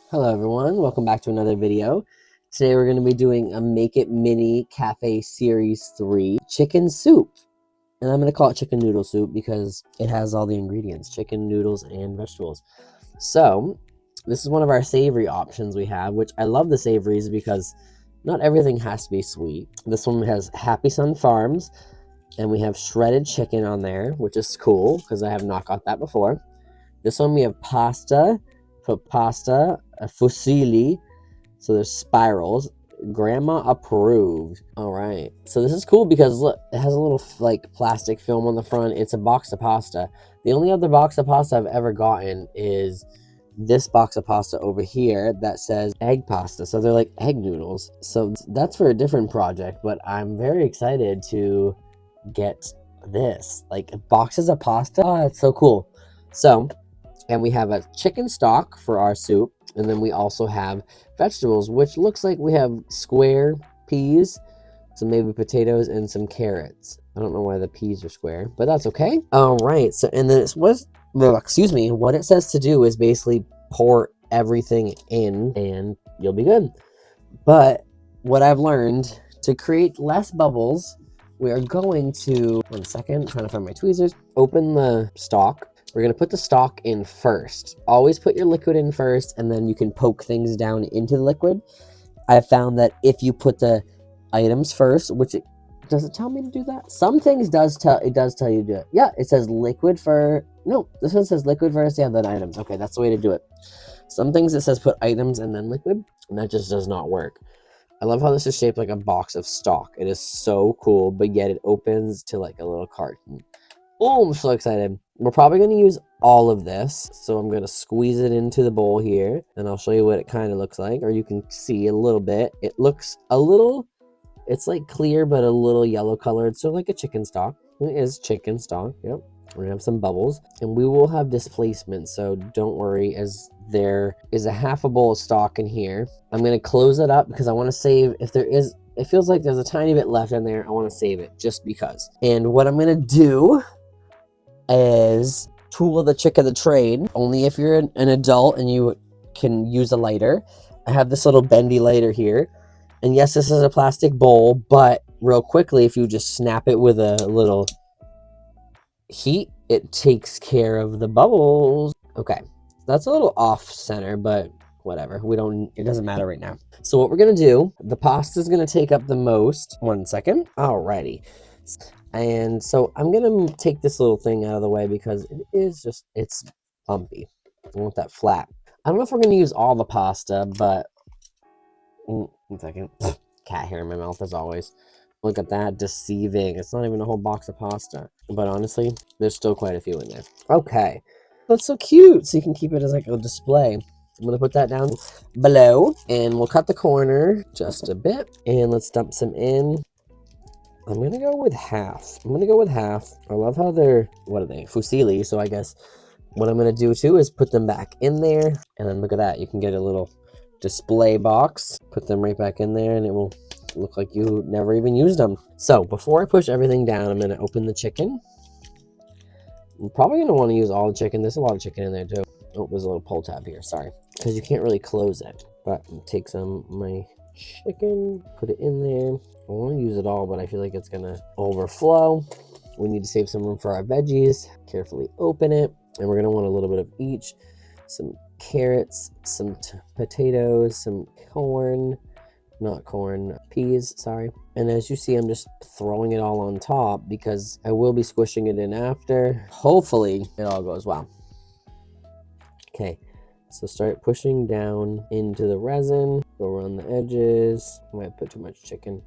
Hello everyone, welcome back to another video. Today we're going to be doing a Make It Mini Cafe Series 3 chicken soup. And I'm going to call it chicken noodle soup because it has all the ingredients, chicken, noodles, and vegetables. So, this is one of our savory options we have, which I love the savories because not everything has to be sweet. This one has Happy Sun Farms, and we have shredded chicken on there, which is cool because I have not got that before. This one we have pasta, fusilli, so there's spirals. Grandma approved. All right, so this is cool because look, it has a little like plastic film on the front. It's a box of pasta. The only other box of pasta I've ever gotten is this box of pasta over here that says egg pasta. So they're like egg noodles. So that's for a different project, but I'm very excited to get this. Like boxes of pasta. Oh, it's so cool. So, and we have a chicken stock for our soup, and then we also have vegetables, which looks like we have square peas, some maybe potatoes, and some carrots. I don't know why the peas are square, but that's okay. All right, so and then what it says to do is basically pour everything in and you'll be good. But what I've learned, to create less bubbles, we are going to, one second, I'm trying to find my tweezers, open the stock. We're going to put the stock in first. Always put your liquid in first, and then you can poke things down into the liquid. I've found that if you put the items first, does it tell me to do that? Some things does tell you to do it. Yeah, it says liquid for, no, this one says liquid first, yeah, then items. Okay, that's the way to do it. Some things it says put items and then liquid, and that just does not work. I love how this is shaped like a box of stock. It is so cool, but yet it opens to like a little carton. Oh, I'm so excited. We're probably going to use all of this. So I'm going to squeeze it into the bowl here, and I'll show you what it kind of looks like, or you can see a little bit. It looks a little, it's like clear, but a little yellow colored. So like a chicken stock. It is chicken stock. Yep. We're going to have some bubbles, and we will have displacement. So don't worry, as there is a half a bowl of stock in here. I'm going to close it up because I want to save, if there is, it feels like there's a tiny bit left in there, I want to save it just because. And what I'm going to do is tool of the trick of the trade. Only if you're an adult and you can use a lighter. I have this little bendy lighter here. And yes, this is a plastic bowl, but real quickly, if you just snap it with a little heat, it takes care of the bubbles. Okay, that's a little off center, but whatever. It doesn't matter right now. So what we're gonna do, the pasta is gonna take up the most. One second. Alrighty. And so I'm gonna take this little thing out of the way because it's bumpy. I want that flat. I don't know if we're gonna use all the pasta, but 1 second. Cat hair in my mouth as always. Look at that, deceiving. It's not even a whole box of pasta. But honestly, there's still quite a few in there. Okay. That's so cute. So you can keep it as like a display. I'm gonna put that down below, and we'll cut the corner just a bit, and let's dump some in. I'm gonna go with half. I love how they're, what are they? Fusilli. So I guess what I'm gonna do too is put them back in there, and then look at that. You can get a little display box, put them right back in there, and it will look like you never even used them. So before I push everything down, I'm gonna open the chicken. I'm probably gonna want to use all the chicken. There's a lot of chicken in there too. Oh, there's a little pull tab here. Sorry, because you can't really close it. But take some of my chicken, put it in there. I want to use it all, but I feel like it's gonna overflow. We need to save some room for our veggies. Carefully open it, and we're gonna want a little bit of each. Some carrots, some potatoes, some peas, sorry. And as you see, I'm just throwing it all on top because I will be squishing it in after. Hopefully it all goes well. Okay, so start pushing down into the resin, go around the edges. I might put too much chicken.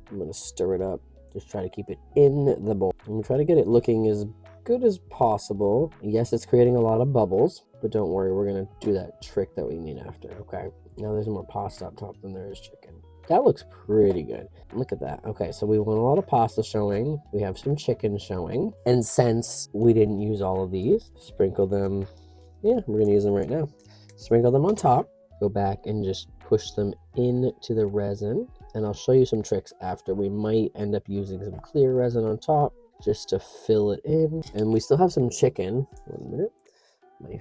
I'm gonna stir it up, just try to keep it in the bowl. I'm gonna try to get it looking as good as possible. Yes, it's creating a lot of bubbles, but don't worry, we're gonna do that trick that we need after. Okay, now there's more pasta up top than there is chicken. That looks pretty good. Look at that. Okay, so we want a lot of pasta showing. We have some chicken showing. And since we didn't use all of these, sprinkle them. Yeah, we're gonna use them right now. Sprinkle them on top. Go back and just push them into the resin. And I'll show you some tricks after. We might end up using some clear resin on top just to fill it in. And we still have some chicken. 1 minute. My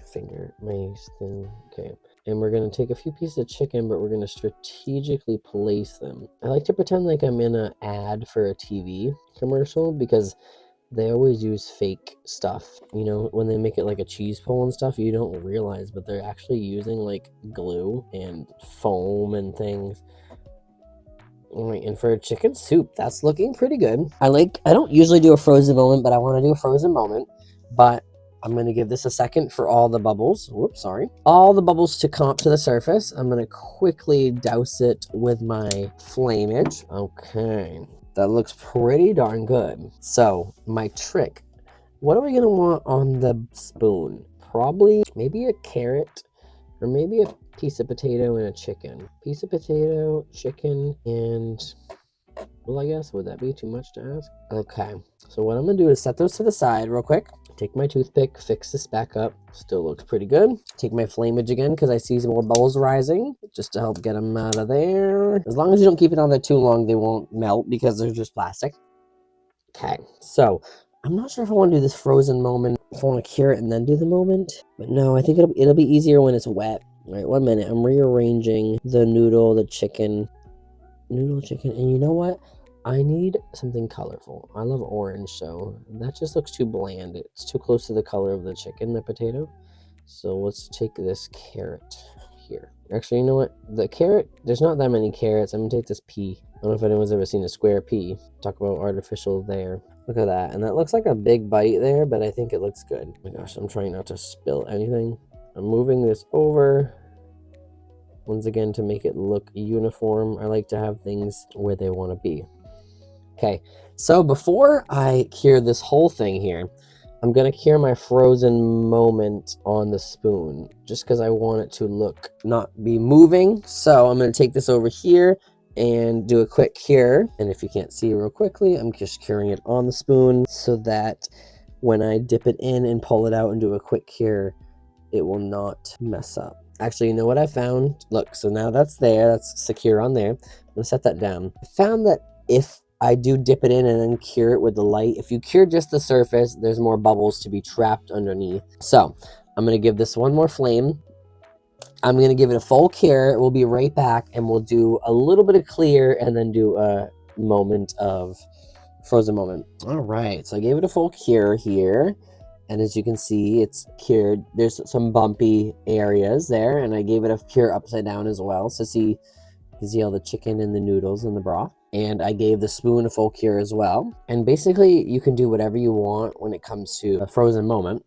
thing. Okay. And we're going to take a few pieces of chicken, but we're going to strategically place them. I like to pretend like I'm in an ad for a TV commercial because they always use fake stuff. You know, when they make it like a cheese pull and stuff, you don't realize, but they're actually using like glue and foam and things. All right, and for a chicken soup, that's looking pretty good. I don't usually do a frozen moment, but I want to do a frozen moment. But I'm going to give this a second for all the bubbles. Whoops, sorry. All the bubbles to come up to the surface. I'm going to quickly douse it with my flameage. Okay. That looks pretty darn good. So, my trick. What are we going to want on the spoon? Probably maybe a carrot or maybe a piece of potato and a chicken. Piece of potato, chicken, and... well, I guess, would that be too much to ask? Okay, so what I'm going to do is set those to the side real quick. Take my toothpick, fix this back up. Still looks pretty good. Take my flameage again because I see some more bubbles rising just to help get them out of there. As long as you don't keep it on there too long, they won't melt because they're just plastic. Okay, so I'm not sure if I want to do this frozen moment, if I want to cure it and then do the moment. But no, I think it'll be easier when it's wet. All right, 1 minute. I'm rearranging the noodle, the chicken, and you know what? I need something colorful. I love orange, so that just looks too bland. It's too close to the color of the chicken, the potato. So let's take this carrot here. Actually, you know what? The carrot, there's not that many carrots. I'm gonna take this pea. I don't know if anyone's ever seen a square pea. Talk about artificial there. Look at that. And that looks like a big bite there, but I think it looks good. Oh my gosh, I'm trying not to spill anything. I'm moving this over. Once again, to make it look uniform, I like to have things where they want to be. Okay, so before I cure this whole thing here, I'm going to cure my frozen moment on the spoon, just because I want it to not be moving. So I'm going to take this over here and do a quick cure. And if you can't see real quickly, I'm just curing it on the spoon so that when I dip it in and pull it out and do a quick cure, it will not mess up. Actually, you know what I found? Look, so now that's there. That's secure on there. I'm going to set that down. I found that if I do dip it in and then cure it with the light, if you cure just the surface, there's more bubbles to be trapped underneath. So I'm going to give this one more flame. I'm going to give it a full cure. We'll be right back and we'll do a little bit of clear and then do a moment of frozen moment. All right, so I gave it a full cure here. And as you can see, it's cured. There's some bumpy areas there, and I gave it a cure upside down as well. So you can see all the chicken and the noodles and the broth. And I gave the spoon a full cure as well. And basically, you can do whatever you want when it comes to a frozen moment.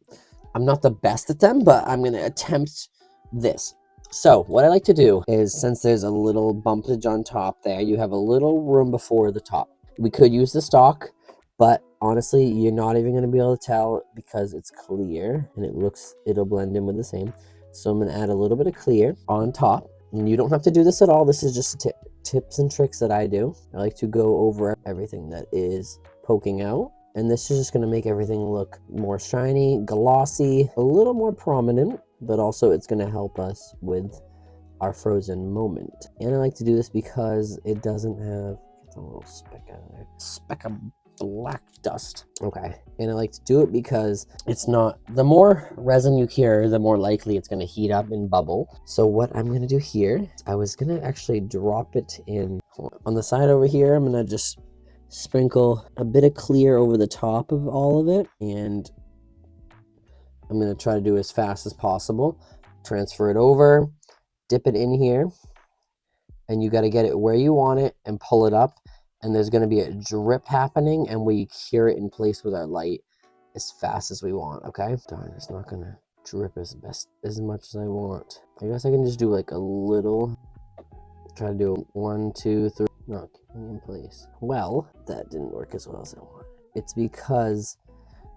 I'm not the best at them, but I'm going to attempt this. So what I like to do is, since there's a little bumpage on top there, you have a little room before the top. We could use the stalk, but honestly, you're not even going to be able to tell because it's clear and it'll blend in with the same. So I'm going to add a little bit of clear on top. And you don't have to do this at all. This is just tips and tricks that I do. I like to go over everything that is poking out. And this is just going to make everything look more shiny, glossy, a little more prominent, but also it's going to help us with our frozen moment. And I like to do this because it doesn't have a little speck out there. Speck of black dust. Okay, and I like to do it because it's not, the more resin you cure, the more likely it's going to heat up and bubble. So what I'm going to do here, I was going to actually drop it in on the side over here. I'm going to just sprinkle a bit of clear over the top of all of it, and I'm going to try to do as fast as possible. Transfer it over, dip it in here, and you got to get it where you want it and pull it up. And there's going to be a drip happening, and we cure it in place with our light as fast as we want, okay? Darn, it's not going to drip as much as I want. I guess I can just do like a little, try to do 1, 2, 3, not keeping in place. Well, that didn't work as well as I wanted. It's because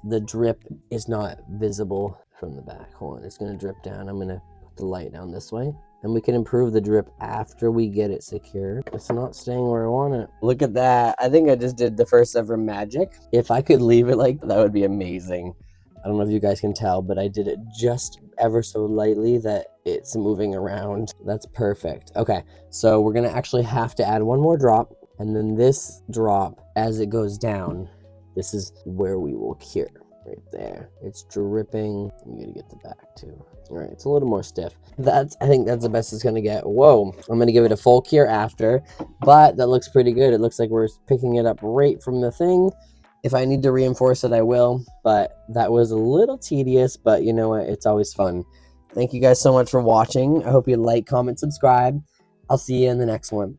the drip is not visible from the back. Hold on, it's going to drip down. I'm going to put the light down this way. And we can improve the drip after we get it secure. It's not staying where I want it. Look at that. I think I just did the first ever magic. If I could leave it like that would be amazing. I don't know if you guys can tell, but I did it just ever so lightly that it's moving around. That's perfect. Okay, so we're gonna actually have to add one more drop, and then this drop, as it goes down, this is where we will cure. right there. It's dripping. You gotta get the back too. All right, it's a little more stiff. I think that's the best it's gonna get. Whoa, I'm gonna give it a full cure after, but that looks pretty good. It looks like we're picking it up right from the thing. If I need to reinforce it, I will, but that was a little tedious, but you know what? It's always fun. Thank you guys so much for watching. I hope you like, comment, subscribe. I'll see you in the next one.